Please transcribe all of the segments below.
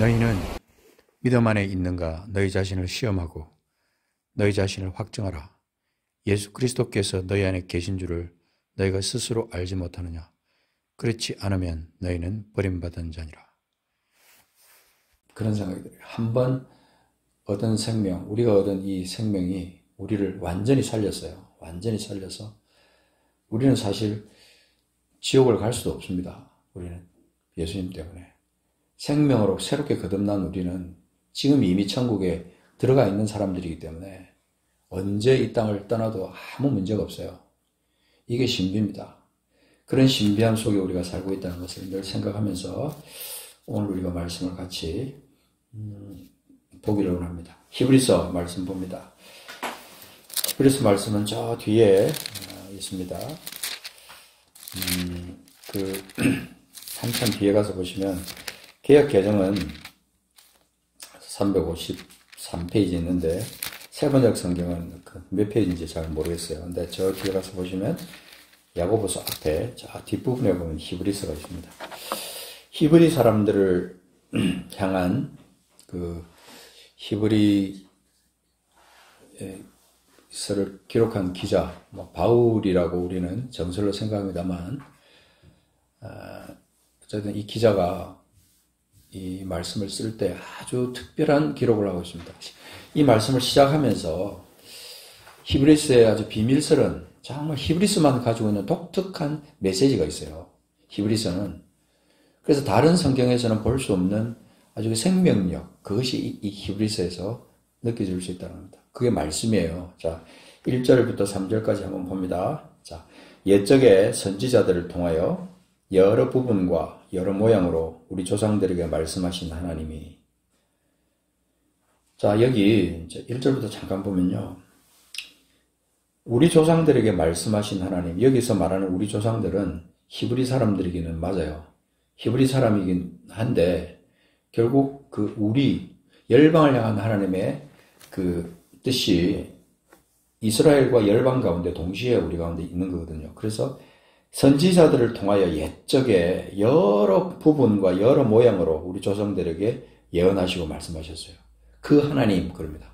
너희는 믿음 안에 있는가 너희 자신을 시험하고 너희 자신을 확증하라. 예수 그리스도께서 너희 안에 계신 줄을 너희가 스스로 알지 못하느냐. 그렇지 않으면 너희는 버림받은 자니라. 그런 생각이 들어요. 한번 얻은 생명, 우리가 얻은 이 생명이 우리를 완전히 살렸어요. 완전히 살려서 우리는 사실 지옥을 갈 수도 없습니다. 우리는 예수님 때문에. 생명으로 새롭게 거듭난 우리는 지금 이미 천국에 들어가 있는 사람들이기 때문에 언제 이 땅을 떠나도 아무 문제가 없어요. 이게 신비입니다. 그런 신비함 속에 우리가 살고 있다는 것을 늘 생각하면서 오늘 우리가 말씀을 같이 보기를 원합니다. 히브리서 말씀 봅니다. 히브리서 말씀은 저 뒤에 있습니다. 한참 뒤에 가서 보시면 개역 개정은 353페이지 있는데 세번역 성경은 몇 페이지인지 잘 모르겠어요. 근데 저 뒤에 가서 보시면 야고보서 앞에 저 뒷부분에 보면 히브리서가 있습니다. 히브리 사람들을 향한 그 히브리서를 기록한 기자, 바울이라고 우리는 정설로 생각합니다만, 어쨌든 이 기자가 이 말씀을 쓸 때 아주 특별한 기록을 하고 있습니다. 이 말씀을 시작하면서 히브리서의 아주 비밀스러운, 정말 히브리서만 가지고 있는 독특한 메시지가 있어요. 히브리서는. 그래서 다른 성경에서는 볼 수 없는 아주 생명력, 그것이 이 히브리서에서 느껴질 수 있다는 겁니다. 그게 말씀이에요. 자, 1절부터 3절까지 한번 봅니다. 자, 옛적의 선지자들을 통하여 여러 부분과 여러 모양으로 우리 조상들에게 말씀하신 하나님이. 자, 여기 1절부터 잠깐 보면요. 우리 조상들에게 말씀하신 하나님, 여기서 말하는 우리 조상들은 히브리 사람들이기는 맞아요. 히브리 사람이긴 한데 결국 그 우리 열방을 향한 하나님의 그 뜻이 이스라엘과 열방 가운데 동시에 우리 가운데 있는 거거든요. 그래서 선지자들을 통하여 옛적에 여러 부분과 여러 모양으로 우리 조상들에게 예언하시고 말씀하셨어요. 그 하나님, 그럽니다.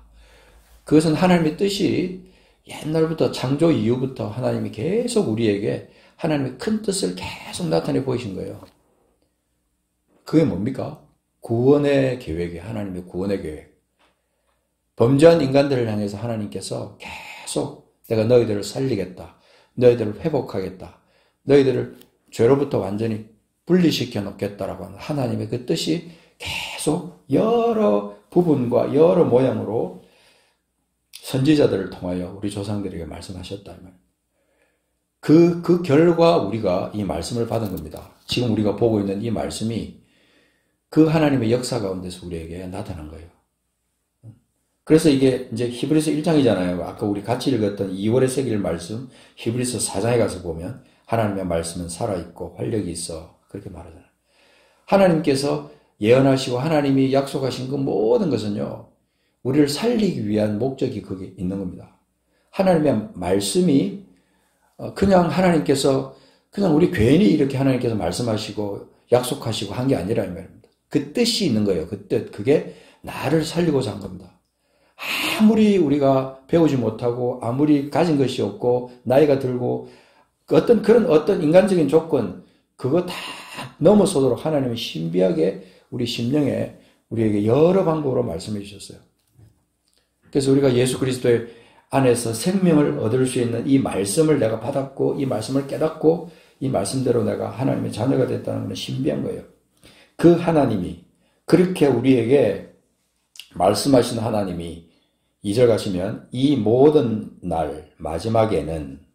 그것은 하나님의 뜻이 옛날부터 창조 이후부터 하나님이 계속 우리에게 하나님의 큰 뜻을 계속 나타내 보이신 거예요. 그게 뭡니까? 구원의 계획이에요. 하나님의 구원의 계획. 범죄한 인간들을 향해서 하나님께서 계속 내가 너희들을 살리겠다. 너희들을 회복하겠다. 너희들을 죄로부터 완전히 분리시켜 놓겠다라고 하는 하나님의 그 뜻이 계속 여러 부분과 여러 모양으로 선지자들을 통하여 우리 조상들에게 말씀하셨다. 그 결과 우리가 이 말씀을 받은 겁니다. 지금 우리가 보고 있는 이 말씀이 그 하나님의 역사 가운데서 우리에게 나타난 거예요. 그래서 이게 이제 히브리서 1장이잖아요. 아까 우리 같이 읽었던 2월의 세길 말씀, 히브리서 4장에 가서 보면 하나님의 말씀은 살아있고 활력이 있어. 그렇게 말하잖아요. 하나님께서 예언하시고 하나님이 약속하신 그 모든 것은요, 우리를 살리기 위한 목적이 거기에 있는 겁니다. 하나님의 말씀이 그냥 하나님께서 그냥 우리 괜히 이렇게 하나님께서 말씀하시고 약속하시고 한 게 아니라 이 말입니다. 그 뜻이 있는 거예요. 그 뜻. 그게 나를 살리고자 한 겁니다. 아무리 우리가 배우지 못하고 아무리 가진 것이 없고 나이가 들고 어떤 인간적인 조건 그거 다 넘어서도록 하나님은 신비하게 우리 심령에 우리에게 여러 방법으로 말씀해 주셨어요. 그래서 우리가 예수 그리스도의 안에서 생명을 얻을 수 있는 이 말씀을 내가 받았고 이 말씀을 깨닫고 이 말씀대로 내가 하나님의 자녀가 됐다는 것은 신비한 거예요. 그 하나님이 그렇게 우리에게 말씀하신 하나님이 2절 가시면 이 모든 날 마지막에는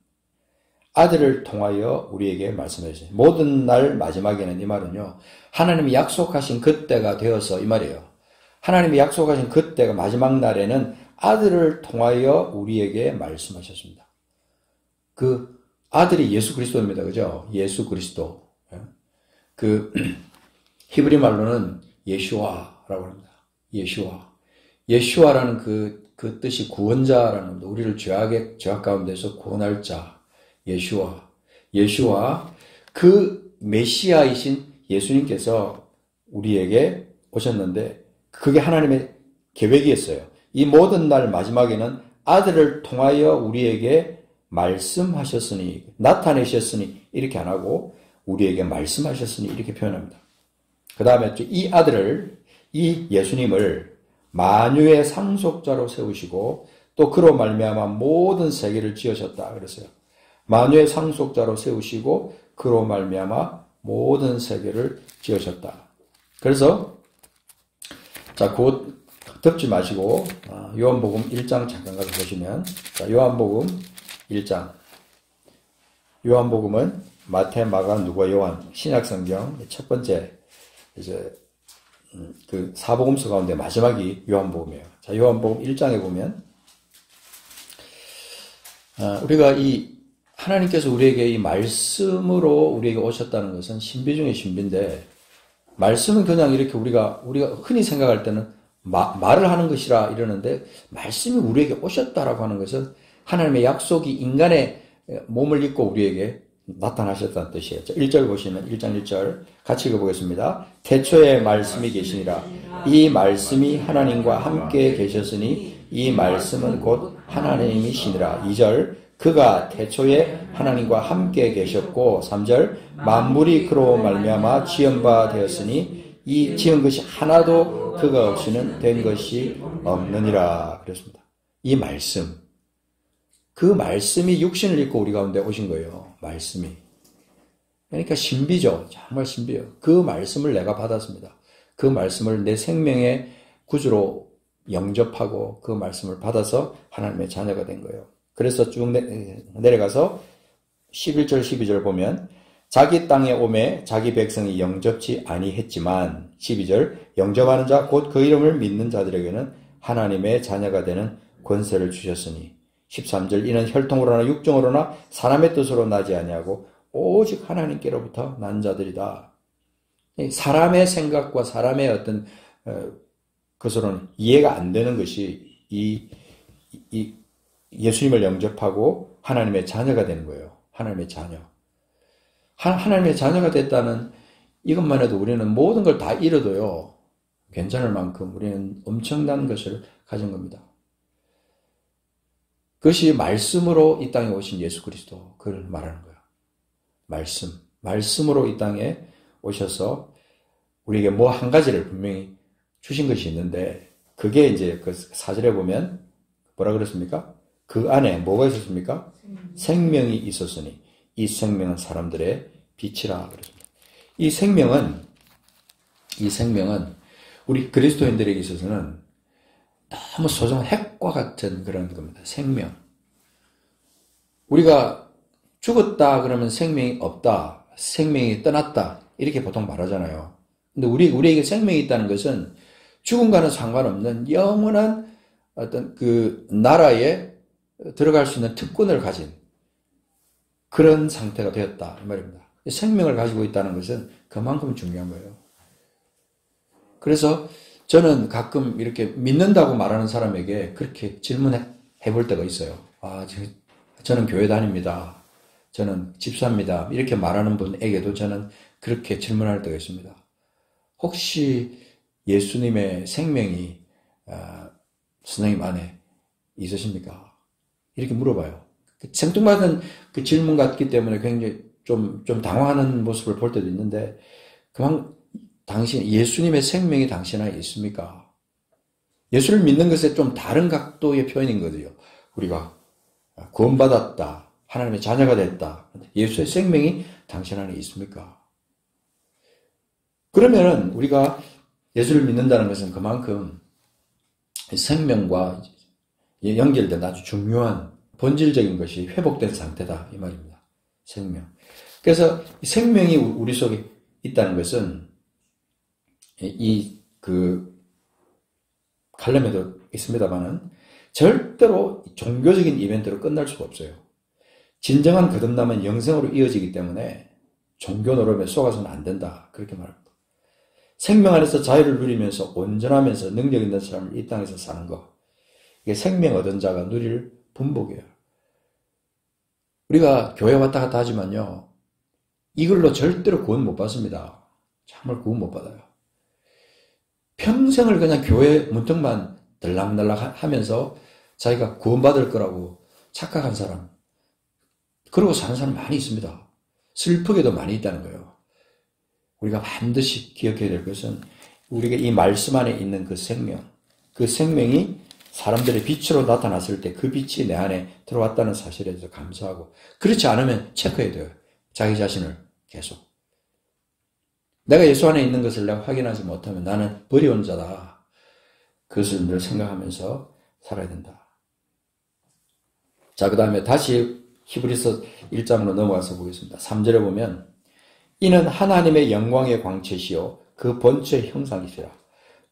아들을 통하여 우리에게 말씀해 주세요. 모든 날 마지막에는 이 말은요. 하나님이 약속하신 그때가 되어서 이 말이에요. 하나님이 약속하신 그때가 마지막 날에는 아들을 통하여 우리에게 말씀하셨습니다. 그 아들이 예수 그리스도입니다. 그죠? 예수 그리스도. 그 히브리 말로는 예슈아라고 합니다. 예슈아. 예슈아라는 그 뜻이 구원자라는 겁니다. 우리를 죄악 가운데서 구원할 자. 예슈아. 그 메시아이신 예수님께서 우리에게 오셨는데 그게 하나님의 계획이었어요. 이 모든 날 마지막에는 아들을 통하여 우리에게 말씀하셨으니, 나타내셨으니 이렇게 안 하고 우리에게 말씀하셨으니 이렇게 표현합니다. 그 다음에 이 아들을, 이 예수님을 만유의 상속자로 세우시고 또 그로 말미암아 모든 세계를 지으셨다 그랬어요. 만유의 상속자로 세우시고 그로 말미암아 모든 세계를 지으셨다. 그래서 자, 곧 덮지 마시고 요한복음 1장 잠깐 가서 보시면, 자, 요한복음 1장. 요한복음은 마태, 마가, 누가, 요한 신약성경 첫 번째 이제 그 사복음서 가운데 마지막이 요한복음이에요. 자, 요한복음 1장에 보면 우리가 이 하나님께서 우리에게 이 말씀으로 우리에게 오셨다는 것은 신비 중의 신비인데, 말씀은 그냥 이렇게 우리가 흔히 생각할 때는 말을 하는 것이라 이러는데, 말씀이 우리에게 오셨다라고 하는 것은 하나님의 약속이 인간의 몸을 입고 우리에게 나타나셨다는 뜻이에요. 1절 보시면 1장 1절 같이 읽어보겠습니다. 태초에 말씀이 계시니라. 이 말씀이 하나님과 함께 계셨으니 이 말씀은 곧 하나님이시니라. 2절 그가 태초에 하나님과 함께 계셨고, 3절 만물이 그로 말미암아 지은 바 되었으니 이 지은 것이 하나도 그가 없이는 된 것이 없느니라 그랬습니다. 이 말씀, 그 말씀이 육신을 입고 우리 가운데 오신 거예요. 말씀이. 그러니까 신비죠. 정말 신비해요. 그 말씀을 내가 받았습니다. 그 말씀을 내 생명의 구주로 영접하고 그 말씀을 받아서 하나님의 자녀가 된 거예요. 그래서 쭉 내려가서 11절 12절 보면 자기 땅에 오매 자기 백성이 영접치 아니했지만, 12절 영접하는 자 곧 그 이름을 믿는 자들에게는 하나님의 자녀가 되는 권세를 주셨으니, 13절 이는 혈통으로나 육정으로나 사람의 뜻으로 나지 아니하고 오직 하나님께로부터 난 자들이다. 사람의 생각과 사람의 어떤 것으로는 이해가 안 되는 것이 이 예수님을 영접하고 하나님의 자녀가 되는 거예요. 하나님의 자녀. 하나님의 자녀가 됐다는 이것만 해도 우리는 모든 걸 다 잃어도요, 괜찮을 만큼 우리는 엄청난 것을 가진 겁니다. 그것이 말씀으로 이 땅에 오신 예수 그리스도, 그걸 말하는 거예요. 말씀으로 이 땅에 오셔서 우리에게 뭐 한 가지를 분명히 주신 것이 있는데, 그게 이제 그 4절에 보면 뭐라 그랬습니까? 그 안에 뭐가 있었습니까? 생명이 있었으니 이 생명은 사람들의 빛이라 그랬습니다. 이 생명은 우리 그리스도인들에게 있어서는 너무 소중한 핵과 같은 그런 겁니다. 생명. 우리가 죽었다 그러면 생명이 없다, 생명이 떠났다 이렇게 보통 말하잖아요. 근데 우리에게 생명이 있다는 것은 죽음과는 상관없는 영원한 어떤 그 나라에 들어갈 수 있는 특권을 가진 그런 상태가 되었다 이 말입니다. 생명을 가지고 있다는 것은 그만큼 중요한 거예요. 그래서 저는 가끔 이렇게 믿는다고 말하는 사람에게 그렇게 질문해 볼 때가 있어요. 저는 교회 다닙니다. 저는 집사입니다. 이렇게 말하는 분에게도 저는 그렇게 질문할 때가 있습니다. 혹시 예수님의 생명이 선생님 안에 있으십니까? 이렇게 물어봐요. 생뚱맞은 그 질문 같기 때문에 굉장히 좀 당황하는 모습을 볼 때도 있는데, 당신, 예수님의 생명이 당신 안에 있습니까? 예수를 믿는 것에 좀 다른 각도의 표현인 거죠. 우리가 구원받았다, 하나님의 자녀가 됐다. 예수의 생명이 당신 안에 있습니까? 그러면은 우리가 예수를 믿는다는 것은 그만큼 생명과 연결된 아주 중요한 본질적인 것이 회복된 상태다 이 말입니다. 생명. 그래서 생명이 우리 속에 있다는 것은 칼럼에도 있습니다만은 절대로 종교적인 이벤트로 끝날 수가 없어요. 진정한 거듭남은 영생으로 이어지기 때문에 종교 노름에 속아서는 안 된다 그렇게 말합니다. 생명 안에서 자유를 누리면서 온전하면서 능력 있는 삶을 이 땅에서 사는 것, 이게 생명 얻은 자가 누릴 분복이에요. 우리가 교회 왔다 갔다 하지만요, 이걸로 절대로 구원 못 받습니다. 정말 구원 못 받아요. 평생을 그냥 교회 문턱만 들락날락 하면서 자기가 구원받을 거라고 착각한 사람, 그러고 사는 사람 많이 있습니다. 슬프게도 많이 있다는 거예요. 우리가 반드시 기억해야 될 것은 우리가 이 말씀 안에 있는 그 생명, 그 생명이 사람들의 빛으로 나타났을 때 그 빛이 내 안에 들어왔다는 사실에 대해서 감사하고, 그렇지 않으면 체크해야 돼요. 자기 자신을 계속. 내가 예수 안에 있는 것을 내가 확인하지 못하면 나는 버려온 자다. 그것을 늘 생각하면서 살아야 된다. 자, 그 다음에 다시 히브리서 1장으로 넘어가서 보겠습니다. 3절에 보면 이는 하나님의 영광의 광채시요 그 본체의 형상이시라.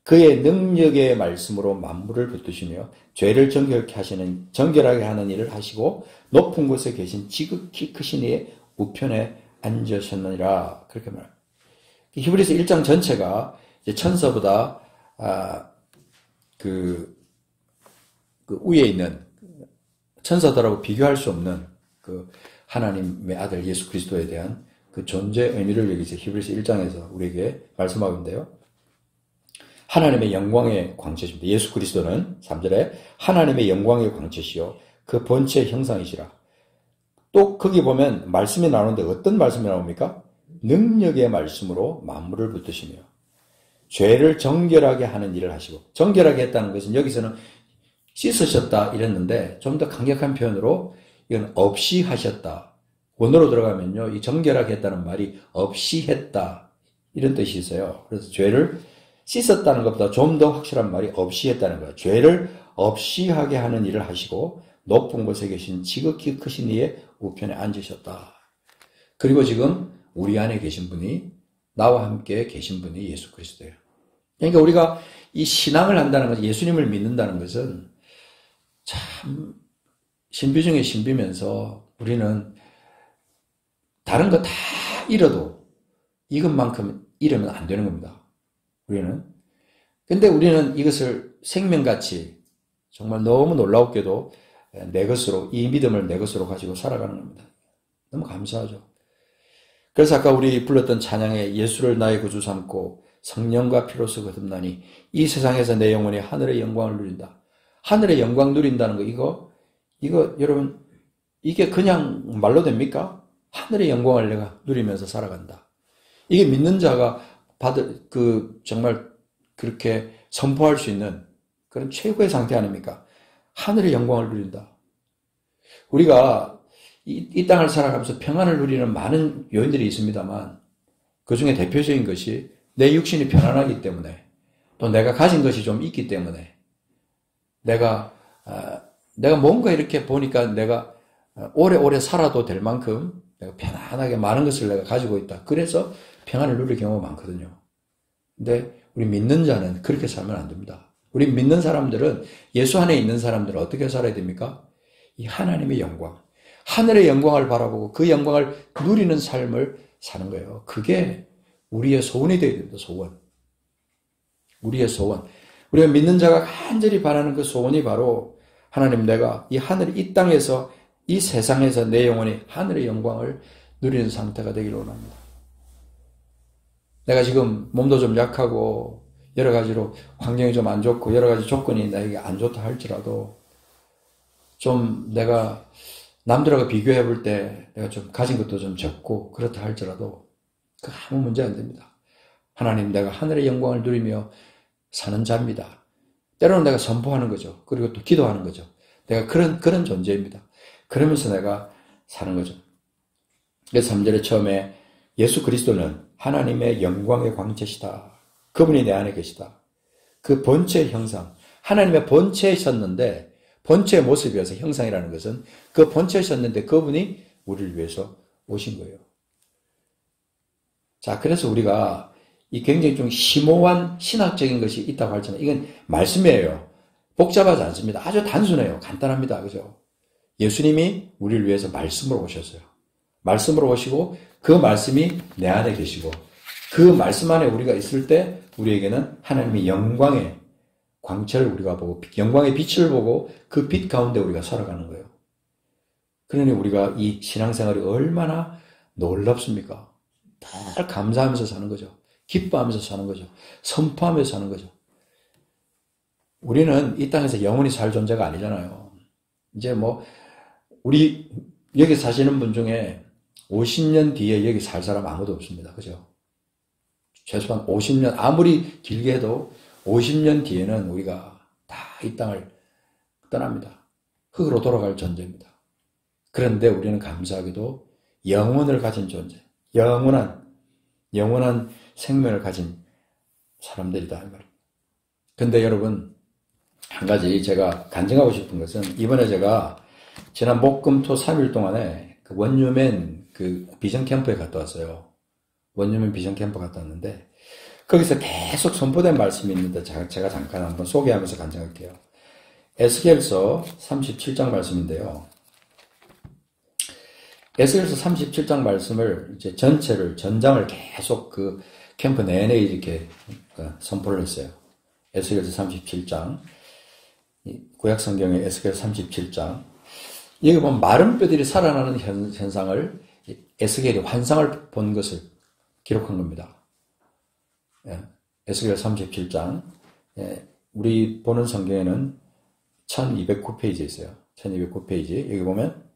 그의 능력의 말씀으로 만물을 붙드시며 죄를 정결하게 하는 일을 하시고 높은 곳에 계신 지극히 크신 이의 우편에 앉으셨느니라. 그렇게 말합니다. 히브리서 1장 전체가 이제 천사보다 그 위에 있는 천사들하고 비교할 수 없는 그 하나님의 아들 예수 그리스도에 대한 그 존재 의미를 여기서 히브리서 1장에서 우리에게 말씀하고 있는데요. 하나님의 영광의 광채십니다. 예수 그리스도는 3절에 하나님의 영광의 광채시요 그 본체의 형상이시라. 또 거기 보면 말씀이 나오는데 어떤 말씀이 나옵니까? 능력의 말씀으로 만물을 붙드시며 죄를 정결하게 하는 일을 하시고, 정결하게 했다는 것은 여기서는 씻으셨다 이랬는데 좀 더 강력한 표현으로 이건 없이 하셨다. 원어로 들어가면요, 이 정결하게 했다는 말이 없이 했다 이런 뜻이 있어요. 그래서 죄를 씻었다는 것보다 좀 더 확실한 말이 없이 했다는 거예요. 죄를 없이 하게 하는 일을 하시고 높은 곳에 계신 지극히 크신 이의 우편에 앉으셨다. 그리고 지금 우리 안에 계신 분이, 나와 함께 계신 분이 예수 그리스도예요. 그러니까 우리가 이 신앙을 한다는 것은, 예수님을 믿는다는 것은 참 신비 중에 신비면서 우리는 다른 거 다 잃어도 이것만큼 잃으면 안 되는 겁니다. 우리는. 근데 우리는 이것을 생명같이 정말 너무 놀라웠게도 내 것으로, 이 믿음을 내 것으로 가지고 살아가는 겁니다. 너무 감사하죠. 그래서 아까 우리 불렀던 찬양에 예수를 나의 구주 삼고 성령과 피로서 거듭나니 이 세상에서 내 영혼이 하늘의 영광을 누린다. 하늘의 영광 누린다는 거, 이거 여러분, 이게 그냥 말로 됩니까? 하늘의 영광을 내가 누리면서 살아간다. 이게 믿는 자가 정말 그렇게 선포할 수 있는 그런 최고의 상태 아닙니까? 하늘의 영광을 누린다. 우리가 이 땅을 살아가면서 평안을 누리는 많은 요인들이 있습니다만 그 중에 대표적인 것이 내 육신이 편안하기 때문에, 또 내가 가진 것이 좀 있기 때문에, 내가 뭔가 이렇게 보니까 내가 오래오래 살아도 될 만큼 내가 편안하게 많은 것을 내가 가지고 있다. 그래서 평안을 누릴 경우가 많거든요. 근데 우리 믿는 자는 그렇게 살면 안 됩니다. 우리 믿는 사람들은, 예수 안에 있는 사람들은 어떻게 살아야 됩니까? 이 하나님의 영광, 하늘의 영광을 바라보고 그 영광을 누리는 삶을 사는 거예요. 그게 우리의 소원이 되어야 됩니다. 소원. 우리의 소원. 우리가 믿는 자가 간절히 바라는 그 소원이 바로, 하나님, 내가 이 하늘, 이 땅에서, 이 세상에서 내 영혼이 하늘의 영광을 누리는 상태가 되기를 원합니다. 내가 지금 몸도 좀 약하고 여러 가지로 환경이 좀 안 좋고 여러 가지 조건이 나에게 안 좋다 할지라도, 좀 내가 남들하고 비교해 볼 때 내가 좀 가진 것도 좀 적고 그렇다 할지라도 그 아무 문제 안 됩니다. 하나님, 내가 하늘의 영광을 누리며 사는 자입니다. 때로는 내가 선포하는 거죠. 그리고 또 기도하는 거죠. 내가 그런 존재입니다. 그러면서 내가 사는 거죠. 그래서 3절에 처음에 예수 그리스도는 하나님의 영광의 광채시다. 그분이 내 안에 계시다. 그 본체의 형상, 하나님의 본체이셨는데, 본체의 모습이어서 형상이라는 것은 그 본체이셨는데 그분이 우리를 위해서 오신 거예요. 자, 그래서 우리가 이 굉장히 좀 심오한 신학적인 것이 있다고 할지만 이건 말씀이에요. 복잡하지 않습니다. 아주 단순해요. 간단합니다. 그죠? 예수님이 우리를 위해서 말씀으로 오셨어요. 말씀으로 오시고 그 말씀이 내 안에 계시고 그 말씀 안에 우리가 있을 때 우리에게는 하나님의 영광의 광채를 우리가 보고 영광의 빛을 보고 그 빛 가운데 우리가 살아가는 거예요. 그러니 우리가 이 신앙생활이 얼마나 놀랍습니까? 늘 감사하면서 사는 거죠. 기뻐하면서 사는 거죠. 선포하면서 사는 거죠. 우리는 이 땅에서 영원히 살 존재가 아니잖아요. 이제 뭐 우리 여기 사시는 분 중에 50년 뒤에 여기 살 사람 아무도 없습니다. 그죠? 최소한 50년, 아무리 길게 해도 50년 뒤에는 우리가 다 이 땅을 떠납니다. 흙으로 돌아갈 존재입니다. 그런데 우리는 감사하게도 영혼을 가진 존재, 영원한 생명을 가진 사람들이다. 이 말입니다. 근데 여러분, 한 가지 제가 간증하고 싶은 것은, 이번에 제가 지난 목, 금, 토 3일 동안에 그 원유맨 그 비전 캠프에 갔다 왔어요. 원유맨 비전 캠프 갔다 왔는데, 거기서 계속 선포된 말씀이 있는데, 제가 잠깐 한번 소개하면서 간증할게요. 에스겔서 37장 말씀인데요. 에스겔서 37장 말씀을 이제 전장을 계속 그 캠프 내내 이렇게 선포를 했어요. 에스겔서 37장. 구약 성경의 에스겔 37장. 여기 보면 마른 뼈들이 살아나는 현상을 에스겔이 환상을 본 것을 기록한 겁니다. 에스겔 37장. 우리 보는 성경에는 1209페이지에 있어요. 1209페이지. 여기 보면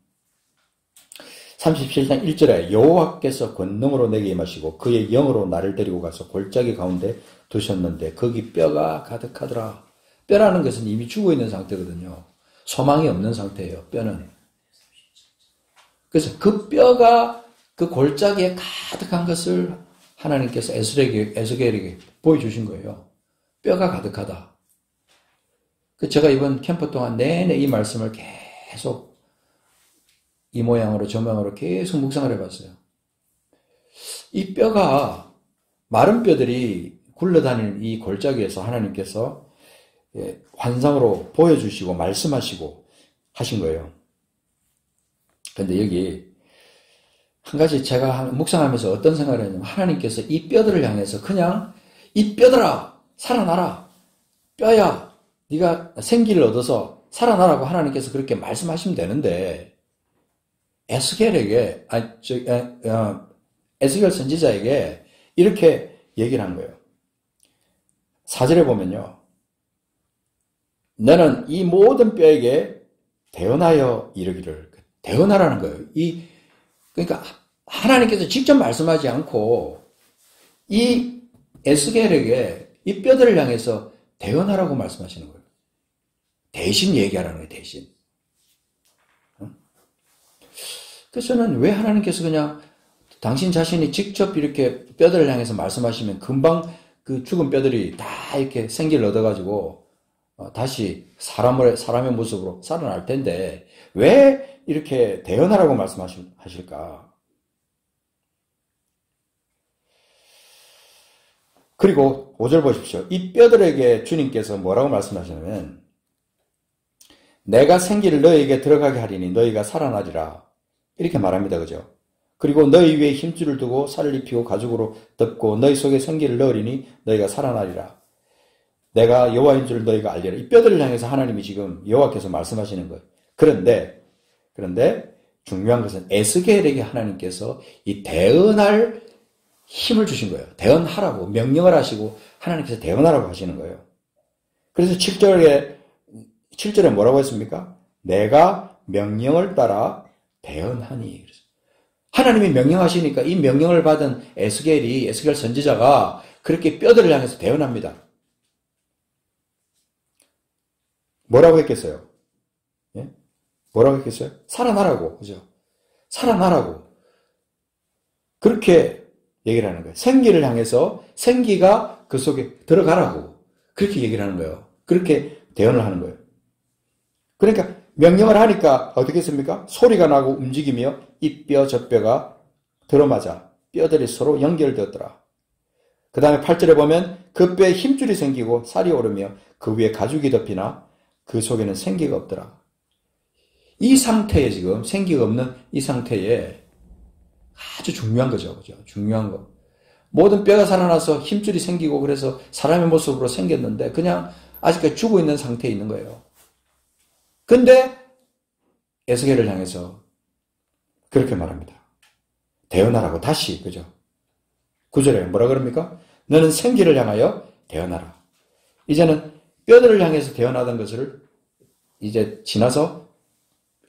37장 1절에 여호와께서 권능으로 내게 임하시고 그의 영으로 나를 데리고 가서 골짜기 가운데 두셨는데 거기 뼈가 가득하더라. 뼈라는 것은 이미 죽어 있는 상태거든요. 소망이 없는 상태예요. 뼈는. 그래서 그 뼈가 그 골짜기에 가득한 것을 하나님께서 에스겔에게 보여주신 거예요. 뼈가 가득하다. 제가 이번 캠프 동안 내내 이 말씀을 계속 이 모양으로 저 모양으로 계속 묵상을 해봤어요. 이 뼈가 마른 뼈들이 굴러다니는 이 골짜기에서 하나님께서 환상으로 보여주시고 말씀하시고 하신 거예요. 그런데 여기 한 가지 제가 묵상하면서 어떤 생각을 했냐면 하나님께서 이 뼈들을 향해서 그냥 이 뼈들아 살아나라. 뼈야 네가 생기를 얻어서 살아나라고 하나님께서 그렇게 말씀하시면 되는데 에스겔 선지자에게 이렇게 얘기를 한 거예요. 4절에 보면요. 너는 이 모든 뼈에게 대언하여 이르기를. 대언하라는 거예요. 그러니까 하나님께서 직접 말씀하지 않고 이 에스겔에게 이 뼈들을 향해서 대언하라고 말씀하시는 거예요. 대신 얘기하라는 거예요. 대신. 그래서 저는 왜 하나님께서 그냥 당신 자신이 직접 이렇게 뼈들을 향해서 말씀하시면 금방 그 죽은 뼈들이 다 이렇게 생기를 얻어가지고 다시 사람의 모습으로 살아날 텐데 왜 이렇게 대언하라고 말씀하실까? 그리고 5절 보십시오. 이 뼈들에게 주님께서 뭐라고 말씀하시냐면 내가 생기를 너희에게 들어가게 하리니 너희가 살아나리라. 이렇게 말합니다. 그죠? 그리고 너희 위에 힘줄을 두고 살을 입히고 가죽으로 덮고 너희 속에 생기를 넣으리니 너희가 살아나리라. 내가 여호와인 줄 너희가 알리라. 이 뼈들을 향해서 하나님이 지금 여호와께서 말씀하시는 거예요. 그런데 중요한 것은 에스겔에게 하나님께서 이 대언할 힘을 주신 거예요. 대언하라고 명령을 하시고 하나님께서 대언하라고 하시는 거예요. 그래서 7절에 뭐라고 했습니까? 내가 명령을 따라 대언하니. 하나님이 명령하시니까 이 명령을 받은 에스겔 선지자가 그렇게 뼈들을 향해서 대언합니다. 뭐라고 했겠어요? 예? 뭐라고 했겠어요? 살아나라고. 그죠? 살아나라고. 그렇게 얘기를 하는 거예요. 생기를 향해서 생기가 그 속에 들어가라고. 그렇게 얘기를 하는 거예요. 그렇게 대언을 하는 거예요. 그러니까 명령을 하니까 어떻게 했습니까? 소리가 나고 움직이며 이 뼈 저 뼈가 들어맞아 뼈들이 서로 연결되었더라. 그 다음에 8절에 보면 그 뼈에 힘줄이 생기고 살이 오르며 그 위에 가죽이 덮이나 그 속에는 생기가 없더라. 이 상태에 지금 생기가 없는 이 상태에 아주 중요한 거죠. 그죠? 중요한 거. 모든 뼈가 살아나서 힘줄이 생기고 그래서 사람의 모습으로 생겼는데 그냥 아직까지 죽어 있는 상태에 있는 거예요. 근데 에스겔을 향해서 그렇게 말합니다. 대언하라고 다시. 그죠? 9절에 뭐라 그럽니까? 너는 생기를 향하여 대언하라. 이제는 뼈들을 향해서 태어나던 것을 이제 지나서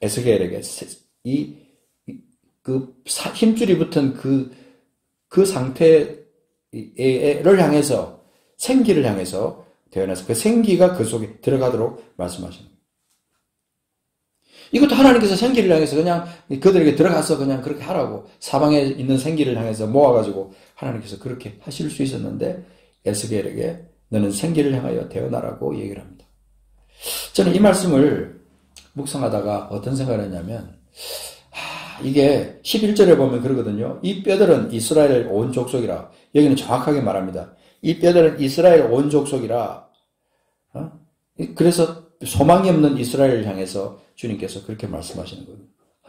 에스겔에게 힘줄이 붙은 그 상태를 향해서 생기를 향해서 태어나서 그 생기가 그 속에 들어가도록 말씀하시는 거예요. 이것도 하나님께서 생기를 향해서 그냥 그들에게 들어가서 그냥 그렇게 하라고 사방에 있는 생기를 향해서 모아가지고 하나님께서 그렇게 하실 수 있었는데 에스겔에게 너는 생기를 향하여 태어나라고 얘기를 합니다. 저는 이 말씀을 묵상하다가 어떤 생각을 했냐면 이게 11절에 보면 그러거든요. 이 뼈들은 이스라엘 온 족속이라. 여기는 정확하게 말합니다. 이 뼈들은 이스라엘 온 족속이라. 그래서 소망이 없는 이스라엘을 향해서 주님께서 그렇게 말씀하시는 거예요.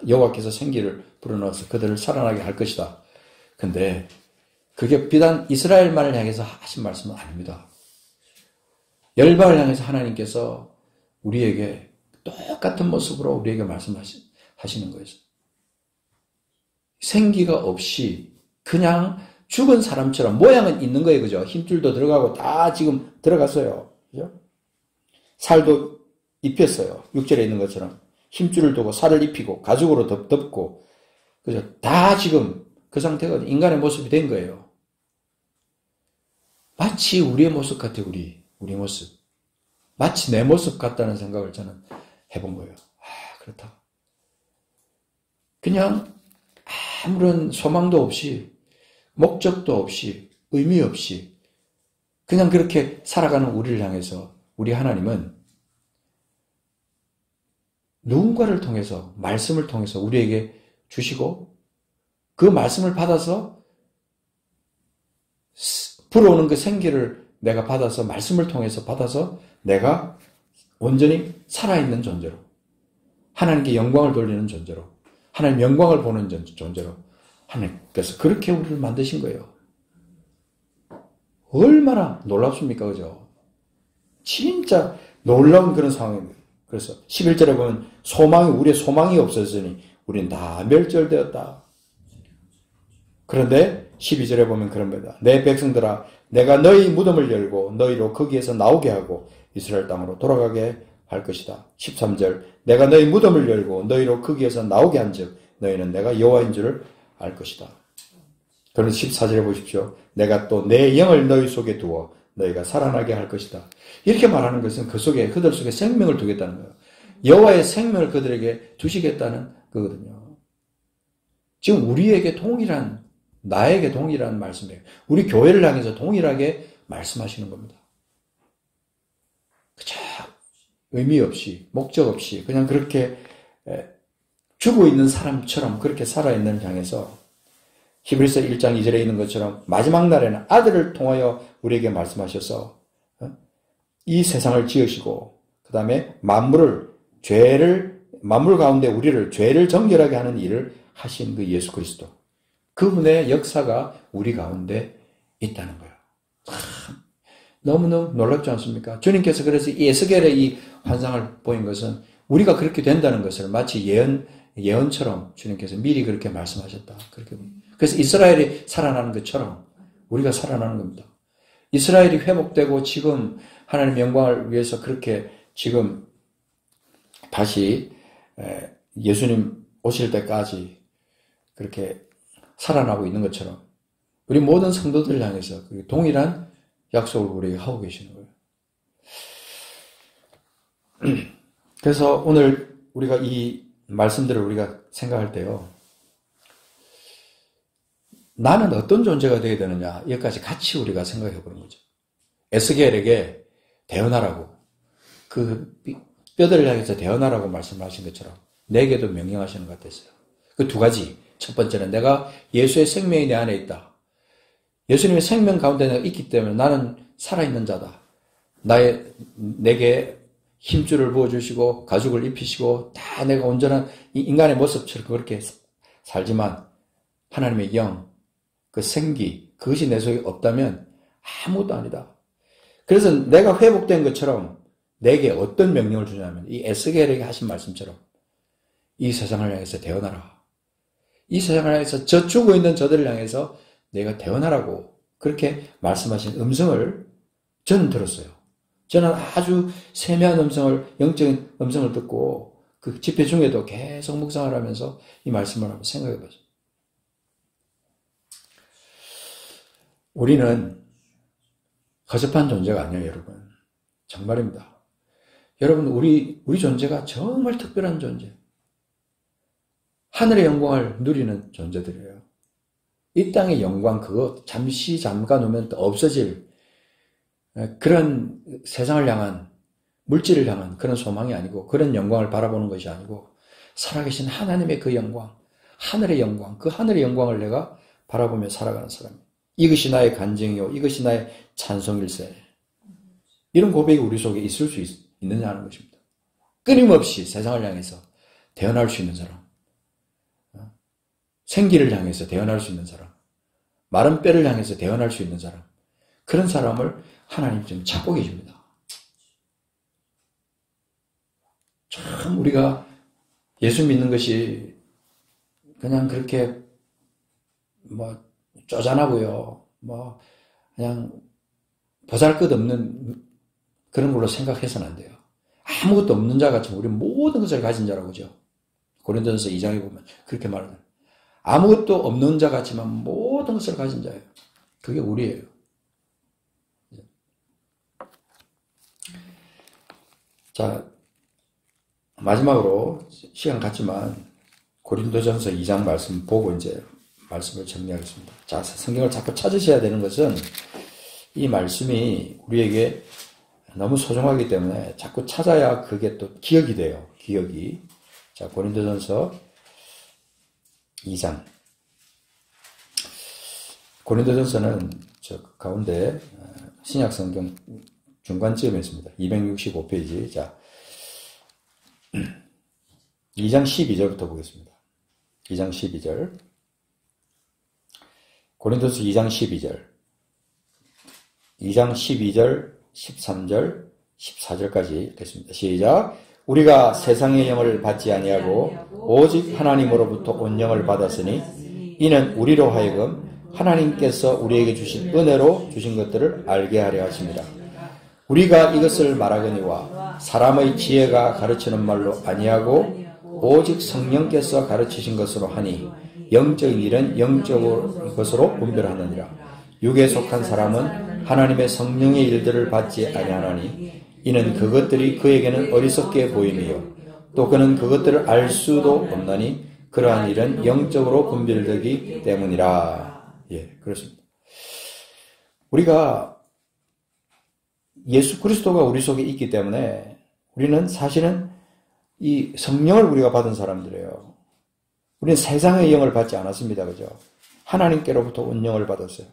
여호와께서 생기를 불어넣어서 그들을 살아나게 할 것이다. 근데 그게 비단 이스라엘만을 향해서 하신 말씀은 아닙니다. 열방을 향해서 하나님께서 우리에게 똑같은 모습으로 우리에게 말씀하시는 거예요. 생기가 없이 그냥 죽은 사람처럼 모양은 있는 거예요. 그죠? 힘줄도 들어가고 다 지금 들어갔어요. 그죠? 살도 입혔어요. 6절에 있는 것처럼. 힘줄을 두고 살을 입히고 가죽으로 덮고 그죠? 다 지금 그 상태가 인간의 모습이 된 거예요. 마치 우리의 모습 같아요. 우리 모습. 마치 내 모습 같다는 생각을 저는 해본 거예요. 그렇다. 그냥 아무런 소망도 없이 목적도 없이 의미 없이 그냥 그렇게 살아가는 우리를 향해서 우리 하나님은 누군가를 통해서 말씀을 통해서 우리에게 주시고 그 말씀을 받아서 불어오는 그 생기를 내가 받아서 말씀을 통해서 받아서 내가 온전히 살아있는 존재로 하나님께 영광을 돌리는 존재로 하나님 영광을 보는 존재로 하나님께서 그렇게 우리를 만드신 거예요. 얼마나 놀랍습니까? 그죠? 진짜 놀라운 그런 상황입니다. 그래서 11절에 보면 우리의 소망이 없었으니 우리는 다 멸절되었다. 그런데 12절에 보면 그런 겁니다. 내 백성들아 내가 너희 무덤을 열고 너희로 거기에서 나오게 하고 이스라엘 땅으로 돌아가게 할 것이다. 13절 내가 너희 무덤을 열고 너희로 거기에서 나오게 한즉 너희는 내가 여호와인 줄을 알 것이다. 그러면 14절에 보십시오. 내가 또 내 영을 너희 속에 두어 너희가 살아나게 할 것이다. 이렇게 말하는 것은 그들 속에 생명을 두겠다는 거예요. 여호와의 생명을 그들에게 주시겠다는 거거든요. 지금 우리에게 나에게 동일한 말씀이에요. 우리 교회를 향해서 동일하게 말씀하시는 겁니다. 그저 의미 없이 목적 없이 그냥 그렇게 죽어 있는 사람처럼 그렇게 살아있는 향해서 히브리서 1장 2절에 있는 것처럼 마지막 날에는 아들을 통하여 우리에게 말씀하셔서 이 세상을 지으시고 그 다음에 만물 가운데 우리를 죄를 정결하게 하는 일을 하신 그 예수 그리스도 그분의 역사가 우리 가운데 있다는 거예요. 너무너무 놀랍지 않습니까? 주님께서 그래서 이 에스겔의 이 환상을 보인 것은 우리가 그렇게 된다는 것을 마치 예언처럼 주님께서 미리 그렇게 말씀하셨다. 그래서 이스라엘이 살아나는 것처럼 우리가 살아나는 겁니다. 이스라엘이 회복되고 지금 하나님의 영광을 위해서 그렇게 지금 다시 예수님 오실 때까지 그렇게 살아나고 있는 것처럼 우리 모든 성도들을 향해서 동일한 약속을 우리에게 하고 계시는 거예요. 그래서 오늘 우리가 이 말씀들을 우리가 생각할 때요. 나는 어떤 존재가 되어야 되느냐 여기까지 같이 우리가 생각해 보는 거죠. 에스겔에게 대언하라고 그 뼈들을 향해서 대언하라고 말씀하신 것처럼 내게도 명령하시는 것 같았어요. 그 두 가지. 첫 번째는 내가 예수의 생명이 내 안에 있다. 예수님의 생명 가운데 내가 있기 때문에 나는 살아있는 자다. 내게 힘줄을 부어주시고 가죽을 입히시고 다 내가 온전한 인간의 모습처럼 그렇게 살지만 하나님의 영, 그 생기, 그것이 내 속에 없다면 아무것도 아니다. 그래서 내가 회복된 것처럼 내게 어떤 명령을 주냐면 이 에스겔에게 하신 말씀처럼 이 세상을 향해서 대언하라. 이 세상을 향해서 저 죽어 있는 저들을 향해서 내가 대언하라고 그렇게 말씀하신 음성을 저는 들었어요. 저는 아주 세미한 음성을, 영적인 음성을 듣고 그 집회 중에도 계속 묵상을 하면서 이 말씀을 한번 생각해 보죠. 우리는 허접한 존재가 아니에요, 여러분. 정말입니다. 여러분, 우리 존재가 정말 특별한 존재. 하늘의 영광을 누리는 존재들이에요. 이 땅의 영광, 그거 잠시 잠깐 오면 또 없어질 그런 세상을 향한, 물질을 향한 그런 소망이 아니고, 그런 영광을 바라보는 것이 아니고, 살아계신 하나님의 그 영광, 하늘의 영광, 그 하늘의 영광을 내가 바라보며 살아가는 사람이에요. 이것이 나의 간증이요, 이것이 나의 찬송일세. 이런 고백이 우리 속에 있을 수 있느냐 하는 것입니다. 끊임없이 세상을 향해서 대언할 수 있는 사람, 생기를 향해서 대언할 수 있는 사람, 마른 뼈를 향해서 대언할 수 있는 사람, 그런 사람을 하나님 좀 찾고 계십니다. 참 우리가 예수 믿는 것이 그냥 그렇게 쪼잔하고요, 그냥 보잘것없는 그런 걸로 생각해서는 안 돼요. 아무것도 없는 자 같지만 우리 모든 것을 가진 자라고 하죠. 고린도전서 2장에 보면 그렇게 말해요. 아무것도 없는 자 같지만 모든 것을 가진 자예요. 그게 우리예요. 자, 마지막으로 시간 같지만 고린도전서 2장 말씀 보고 이제 말씀을 정리하겠습니다. 자, 성경을 자꾸 찾으셔야 되는 것은 이 말씀이 우리에게 너무 소중하기 때문에 자꾸 찾아야 그게 또 기억이 돼요. 기억이. 자, 고린도전서 2장. 고린도전서는 저 가운데 신약성경 중간쯤에 있습니다. 265페이지. 자, 2장 12절부터 보겠습니다. 2장 12절. 고린도서 2장 12절. 2장 12절, 13절, 14절까지 읽겠습니다. 시작. 우리가 세상의 영을 받지 아니하고 오직 하나님으로부터 온 영을 받았으니 이는 우리로 하여금 하나님께서 우리에게 주신 은혜로 주신 것들을 알게 하려 하십니다. 우리가 이것을 말하거니와 사람의 지혜가 가르치는 말로 아니하고 오직 성령께서 가르치신 것으로 하니 영적인 일은 영적인 것으로 분별하느니라. 육에 속한 사람은 하나님의 성령의 일들을 받지 아니하나니 이는 그것들이 그에게는 어리석게 보임이요 또 그는 그것들을 알 수도 없나니 그러한 일은 영적으로 분별되기 때문이라. 예, 그렇습니다. 우리가 예수 그리스도가 우리 속에 있기 때문에 우리는 사실은 이 성령을 우리가 받은 사람들이에요. 우리는 세상의 영을 받지 않았습니다. 그죠? 하나님께로부터 온 영을 받았어요.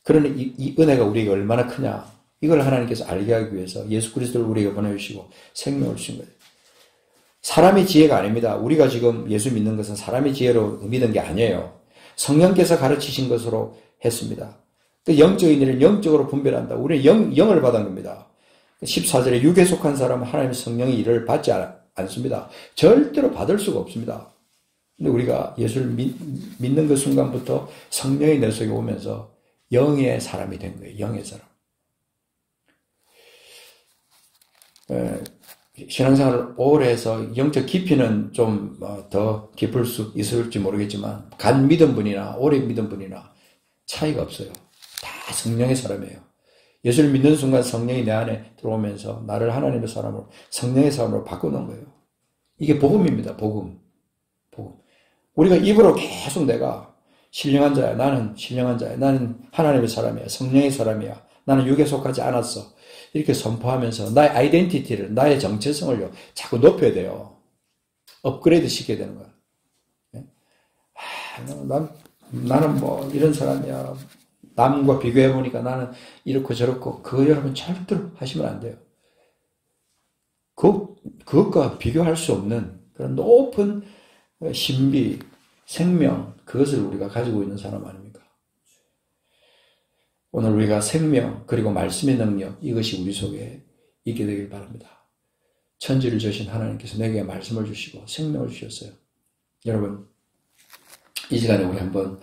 그러니 이 은혜가 우리에게 얼마나 크냐. 이걸 하나님께서 알게 하기 위해서 예수 그리스도를 우리에게 보내주시고 생명을 주신 거예요. 사람의 지혜가 아닙니다. 우리가 지금 예수 믿는 것은 사람의 지혜로 믿은 게 아니에요. 성령께서 가르치신 것으로 했습니다. 그 영적인 일을 영적으로 분별한다. 우리는 영을 받은 겁니다. 14절에 육에 속한 사람은 하나님의 성령의 일을 받지 않습니다. 절대로 받을 수가 없습니다. 근데 우리가 예수를 믿는 그 순간부터 성령이 내 속에 오면서 영의 사람이 된 거예요. 영의 사람. 신앙생활을 오래 해서 영적 깊이는 좀 더 깊을 수 있을지 모르겠지만 간 믿은 분이나 오래 믿은 분이나 차이가 없어요. 다 성령의 사람이에요. 예수를 믿는 순간 성령이 내 안에 들어오면서 나를 하나님의 사람으로 성령의 사람으로 바꾸는 거예요. 이게 복음입니다. 복음. 우리가 입으로 계속 내가 신령한 자야. 나는 신령한 자야. 나는 하나님의 사람이야. 성령의 사람이야. 나는 육에 속하지 않았어. 이렇게 선포하면서 나의 아이덴티티를, 나의 정체성을요, 자꾸 높여야 돼요. 업그레이드 시켜야 되는 거야. 나는 뭐 이런 사람이야. 남과 비교해보니까 나는 이렇고 저렇고. 그거 여러분 절대로 하시면 안 돼요. 그것과 비교할 수 없는 그런 높은 신비, 생명, 그것을 우리가 가지고 있는 사람 아닙니까? 오늘 우리가 생명 그리고 말씀의 능력 이것이 우리 속에 있게 되길 바랍니다. 천지를 주신 하나님께서 내게 말씀을 주시고 생명을 주셨어요. 여러분 이 시간에 우리 한번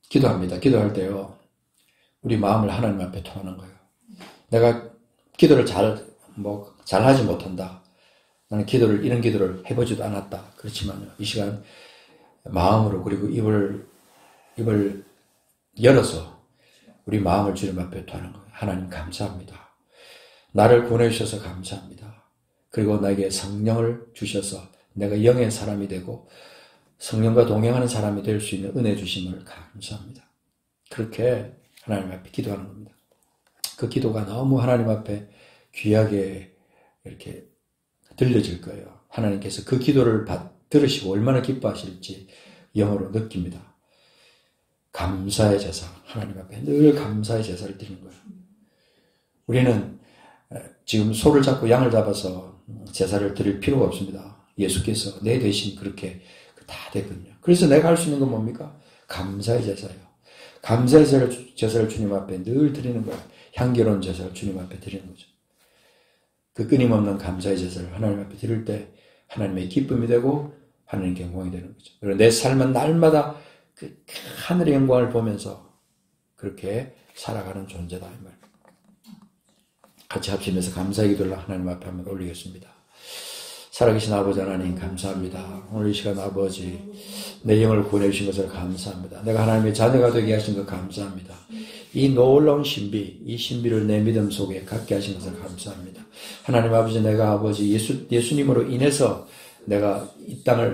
기도합니다. 기도할 때요 우리 마음을 하나님 앞에 토하는 거예요. 내가 기도를 잘하지 못한다. 나는 이런 기도를 해보지도 않았다. 그렇지만요, 이 시간 마음으로, 그리고 입을 열어서 우리 마음을 주님 앞에 토하는 거예요. 하나님 감사합니다. 나를 구원해주셔서 감사합니다. 그리고 나에게 성령을 주셔서 내가 영의 사람이 되고 성령과 동행하는 사람이 될 수 있는 은혜 주심을 감사합니다. 그렇게 하나님 앞에 기도하는 겁니다. 그 기도가 너무 하나님 앞에 귀하게 이렇게 들려질 거예요. 하나님께서 그 기도를 들으시고 얼마나 기뻐하실지 영어로 느낍니다. 감사의 제사, 하나님 앞에 늘 감사의 제사를 드리는 거예요. 우리는 지금 소를 잡고 양을 잡아서 제사를 드릴 필요가 없습니다. 예수께서 내 대신 그렇게 다 됐거든요. 그래서 내가 할 수 있는 건 뭡니까? 감사의 제사예요. 감사의 제사를 주님 앞에 늘 드리는 거예요. 향기로운 제사를 주님 앞에 드리는 거죠. 그 끊임없는 감사의 제사를 하나님 앞에 드릴 때 하나님의 기쁨이 되고 하나님께 영광이 되는 거죠. 그리고 내 삶은 날마다 그 하늘의 영광을 보면서 그렇게 살아가는 존재다, 이 말. 같이 합심해서 감사의 기도를 하나님 앞에 한번 올리겠습니다. 살아계신 아버지 하나님 감사합니다. 오늘 이 시간 아버지 내 영을 구원해 주신 것을 감사합니다. 내가 하나님의 자녀가 되게 하신 것 감사합니다. 이 놀라운 신비, 이 신비를 내 믿음 속에 갖게 하신 것을 감사합니다. 하나님 아버지, 내가 아버지 예수님으로 인해서 내가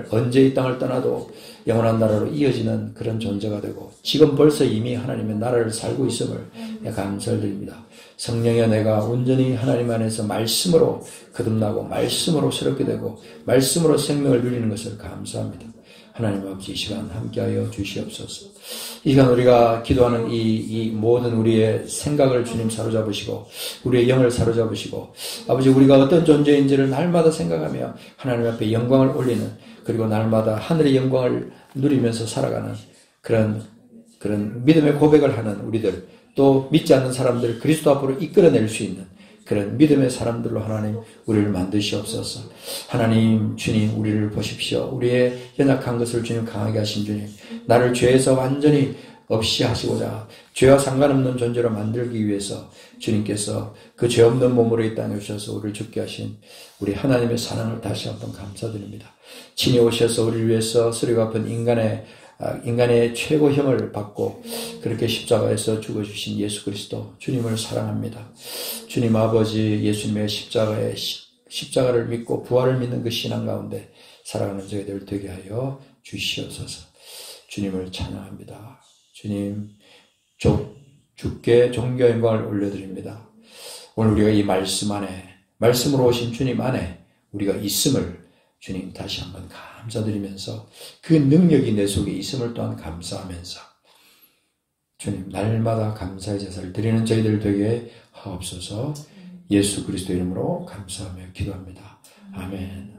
언제 이 땅을 떠나도 영원한 나라로 이어지는 그런 존재가 되고 지금 벌써 이미 하나님의 나라를 살고 있음을 감사를 드립니다. 성령여, 내가 온전히 하나님 안에서 말씀으로 거듭나고 말씀으로 새롭게 되고 말씀으로 생명을 누리는 것을 감사합니다. 하나님 아버지, 이 시간 함께하여 주시옵소서. 이 시간 우리가 기도하는 이 모든 우리의 생각을 주님 사로잡으시고 우리의 영을 사로잡으시고 아버지, 우리가 어떤 존재인지를 날마다 생각하며 하나님 앞에 영광을 올리는, 그리고 날마다 하늘의 영광을 누리면서 살아가는 그런 믿음의 고백을 하는 우리들, 또 믿지 않는 사람들 그리스도 앞으로 이끌어낼 수 있는 그런 믿음의 사람들로 하나님 우리를 만드시옵소서. 하나님 주님, 우리를 보십시오. 우리의 연약한 것을 주님 강하게 하신 주님, 나를 죄에서 완전히 없이 하시고자 죄와 상관없는 존재로 만들기 위해서 주님께서 그 죄 없는 몸으로 이 땅에 오셔서 우리를 죽게 하신 우리 하나님의 사랑을 다시 한번 감사드립니다. 친히 오셔서 우리를 위해서 쓰리고 아픈 인간의 최고형을 받고 그렇게 십자가에서 죽어주신 예수 그리스도 주님을 사랑합니다. 주님 아버지, 예수님의 십자가를 믿고 부활을 믿는 그 신앙 가운데 살아가는 저희들 되게 하여 주시옵소서. 주님을 찬양합니다. 주님, 주께 존귀 영광을 올려드립니다. 오늘 우리가 이 말씀 안에, 말씀으로 오신 주님 안에 우리가 있음을 주님 다시 한번 감사드리면서 그 능력이 내 속에 있음을 또한 감사하면서 주님, 날마다 감사의 제사를 드리는 저희들 되게 하옵소서. 예수 그리스도 이름으로 감사하며 기도합니다. 아멘.